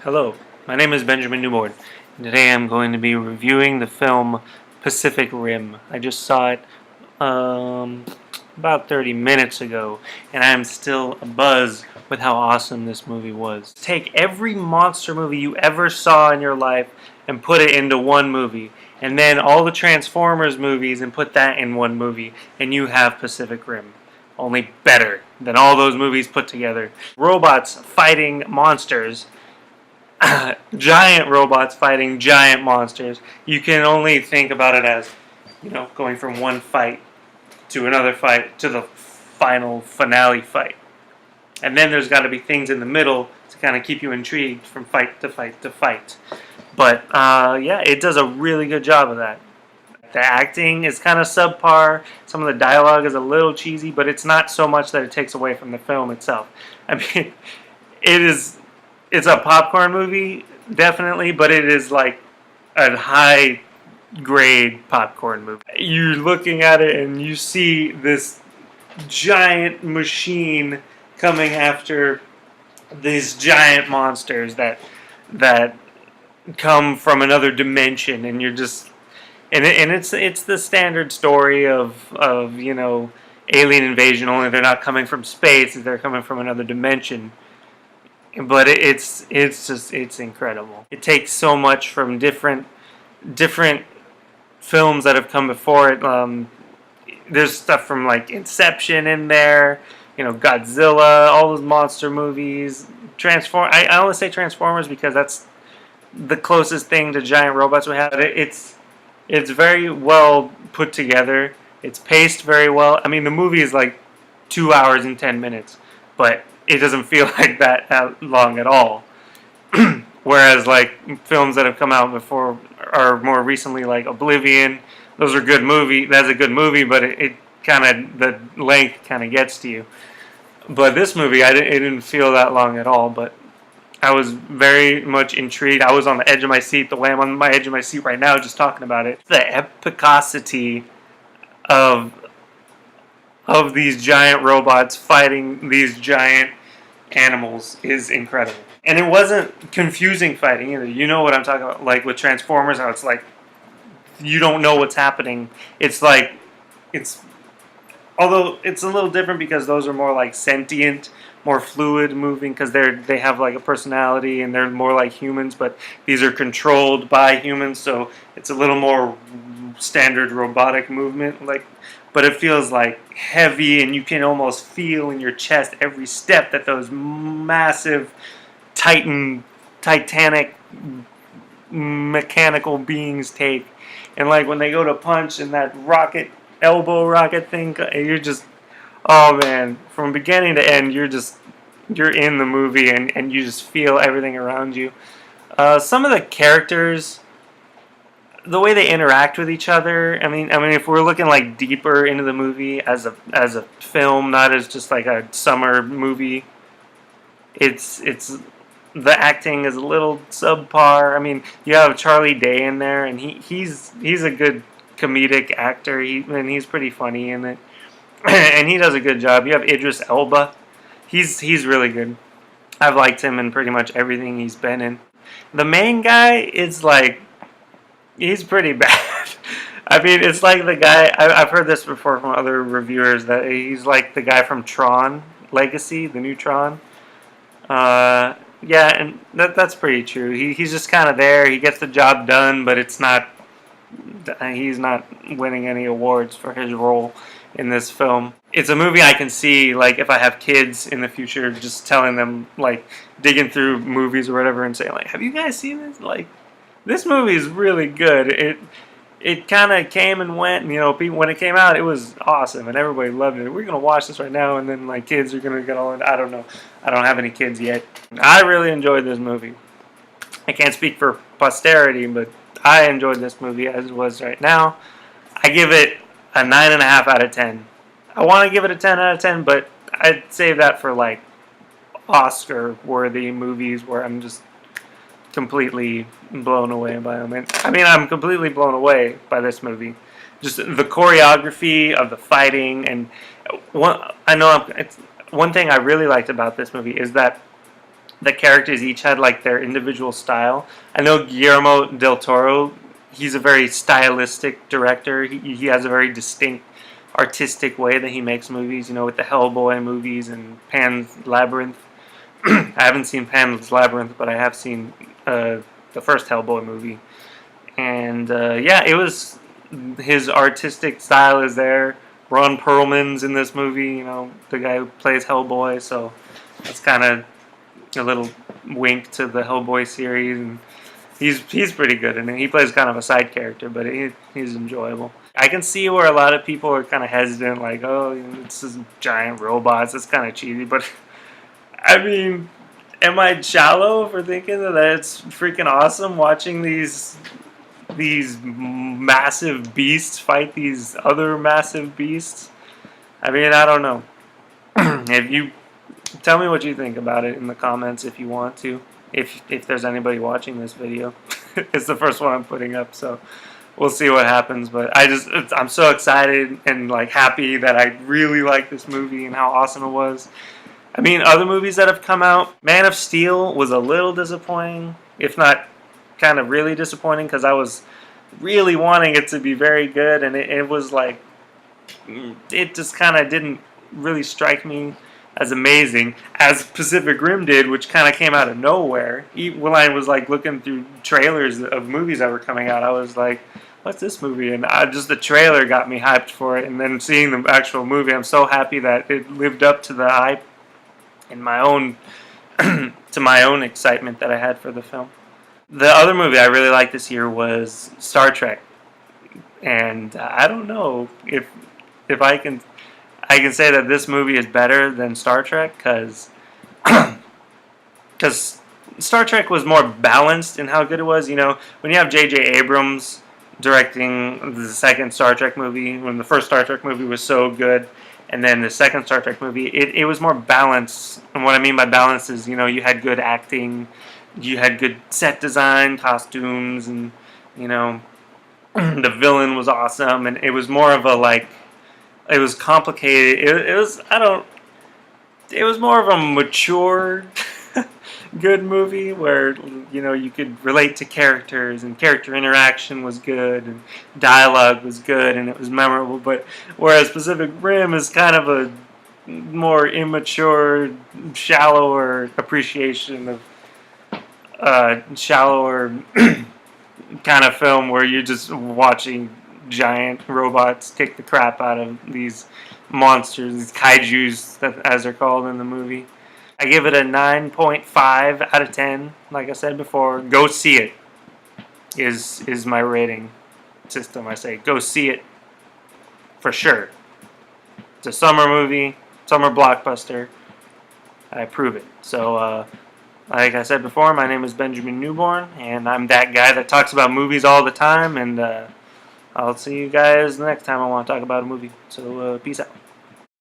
Hello, my name is Benjamin Newborn, and today I'm going to be reviewing the film Pacific Rim. I just saw it about 30 minutes ago, and I'm still abuzz with how awesome this movie was. Take every monster movie you ever saw in your life and put it into one movie, and then all the Transformers movies and put that in one movie, and you have Pacific Rim. Only better than all those movies put together. Robots fighting monsters, giant robots fighting giant monsters. You can only think about it as, going from one fight to another fight to the final finale fight. And then there's got to be things in the middle to kind of keep you intrigued from fight to fight to fight. But yeah, it does a really good job of that. The acting is kind of subpar. Some of the dialogue is a little cheesy, but it's not so much that it takes away from the film itself. I mean, it is it's a popcorn movie, definitely, but it is like a high grade popcorn movie. You're looking at it and you see this giant machine coming after these giant monsters that come from another dimension, and you're just it's the standard story of alien invasion, only they're not coming from space, they're coming from another dimension. But it's incredible. It takes so much from different films that have come before it. There's stuff from like Inception in there, Godzilla, all those monster movies. I only say Transformers because that's the closest thing to giant robots we have. It's very well put together. It's paced very well. I mean, the movie is like 2 hours and 10 minutes, but it doesn't feel like that long at all. Whereas like films that have come out before or more recently, like Oblivion, those are good movie. That's a good movie, but it kind of the length kind of gets to you. But this movie, it didn't feel that long at all. But I was very much intrigued. I was on the edge of my seat. The way I'm on my edge of my seat right now, just talking about it. The epicosity of these giant robots fighting these giant animals is incredible. And it wasn't confusing fighting either. You know what I'm talking about? Like with Transformers, how it's like you don't know what's happening. Although it's a little different because those are more like sentient, more fluid moving, because they have like a personality and they're more like humans, but these are controlled by humans, so it's a little more standard robotic movement. But it feels like heavy, and you can almost feel in your chest every step that those massive titanic mechanical beings take. And like when they go to punch and that elbow rocket thing, you're just, oh man, from beginning to end, you're in the movie, and you just feel everything around you. Some of the characters, the way they interact with each other. I mean, if we're looking like deeper into the movie as a film, not as just like a summer movie, it's the acting is a little subpar. I mean, you have Charlie Day in there, and he's a good comedic actor. And he's pretty funny in it, and he does a good job. You have Idris Elba. He's really good. I've liked him in pretty much everything he's been in. The main guy is like, he's pretty bad. I mean, it's like the guy, I've heard this before from other reviewers, that he's like the guy from Tron Legacy, the new Tron. Yeah, and that's pretty true. He's just kind of there. He gets the job done, but he's not winning any awards for his role in this film. It's a movie I can see, like, if I have kids in the future, just telling them, like, digging through movies or whatever and saying, like, have you guys seen this? Like, this movie is really good. It kind of came and went, and, people, when it came out, it was awesome, and everybody loved it. We're going to watch this right now, and then, like, kids are going to get all in. I don't know. I don't have any kids yet. I really enjoyed this movie. I can't speak for posterity, but I enjoyed this movie as it was right now. I give it a 9.5 out of 10. I want to give it a 10 out of 10, but I'd save that for, like, Oscar-worthy movies where I'm just completely blown away by them. I mean, I'm completely blown away by this movie. Just the choreography of the fighting, and one thing I really liked about this movie is that the characters each had like their individual style. I know Guillermo del Toro, he's a very stylistic director. He has a very distinct artistic way that he makes movies, with the Hellboy movies and Pan's Labyrinth. I haven't seen Pan's Labyrinth, but I have seen the first Hellboy movie. And yeah, it was his artistic style is there. Ron Perlman's in this movie, the guy who plays Hellboy, so that's kind of a little wink to the Hellboy series, and he's pretty good in it. He plays kind of a side character, but he's enjoyable. I can see where a lot of people are kind of hesitant, like, oh, it's just giant robots, it's kind of cheesy, but I mean, am I shallow for thinking that it's freaking awesome watching these massive beasts fight these other massive beasts? I mean, I don't know. If you tell me what you think about it in the comments if you want to. If there's anybody watching this video, it's the first one I'm putting up, so we'll see what happens. But I'm so excited and like happy that I really like this movie and how awesome it was. I mean, other movies that have come out, Man of Steel was a little disappointing, if not kind of really disappointing, because I was really wanting it to be very good, and it was like, it just kind of didn't really strike me as amazing as Pacific Rim did, which kind of came out of nowhere. When I was like looking through trailers of movies that were coming out, I was like, what's this movie? And just the trailer got me hyped for it, and then seeing the actual movie, I'm so happy that it lived up to the hype and my own to my own excitement that I had for the film. The other movie I really liked this year was Star Trek, and I don't know if I can say that this movie is better than Star Trek, because Star Trek was more balanced in how good it was. When you have J.J. Abrams directing the second Star Trek movie, when the first Star Trek movie was so good, and then the second Star Trek movie, it was more balanced. And what I mean by balance is, you had good acting, you had good set design, costumes, and, the villain was awesome, and it was more of a, like, it was complicated. It was more of a mature, good movie where, you could relate to characters, and character interaction was good, and dialogue was good, and it was memorable. But whereas Pacific Rim is kind of a more immature, shallower appreciation of shallower kind of film where you're just watching giant robots kick the crap out of these monsters, these kaijus, as they're called in the movie. I give it a 9.5 out of 10. Like I said before, go see it is my rating system. I say go see it for sure. It's a summer movie, summer blockbuster. I approve it. So, like I said before, my name is Benjamin Newborn, and I'm that guy that talks about movies all the time, and I'll see you guys the next time I want to talk about a movie. So, peace out.